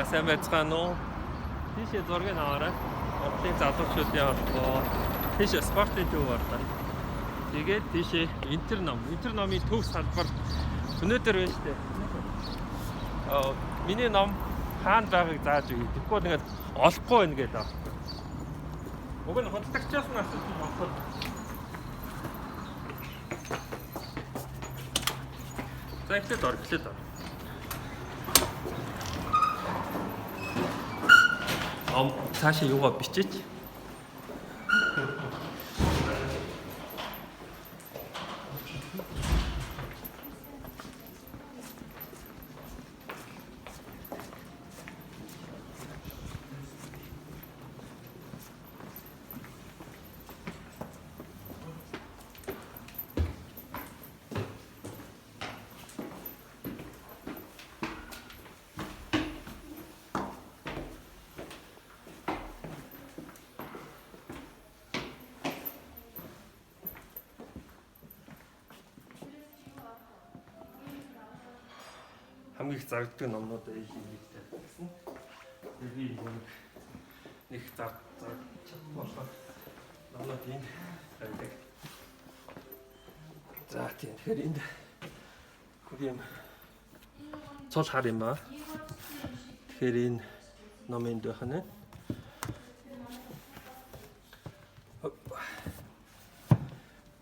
сайн байцгаана уу? Тийшээ зургийг аваарай. Монголын залуучуудын холбоо. Тийшээ спортын төв байна. Тэгээд тийшээ Интер номын төв салбар өнөөдөр байна шүү дээ. Миний ном хаана байгааг зааж өгье. Тэгэхгүй ингээд олохгүй байна гэдэг аахгүй. Уг нь худалдагчаас нь асууж авах. За эхлээд ор. Цаашаа юугаа бичиж. Хамгийн их зарагддаг номнуудаа хэлээ гэсэн. Тэгээд би нэг чадварлаа номнууд энд байдаг. За тийм. Тэгэхээр энд юм цол хар юм аа. Тэгэхээр энэ номын дөхөнө.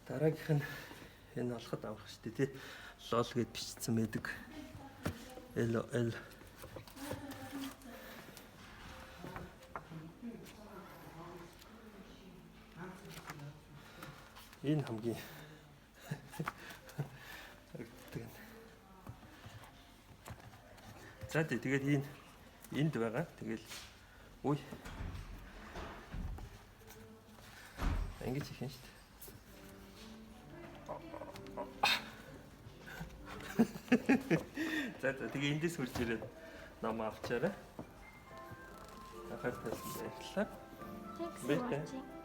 Дараагийнх нь энэ олоход авах шүү дээ, тий. Лол гэд бичсэн байдаг. LOL энэ хамгийн за тэгээд энд байгаа. Тэгэл үй ингэж их юм шүү дээ. За тэгээ эндээс хурж ирээд ном авчаарай. Ахад тайлбарлаа. Thanks for watching.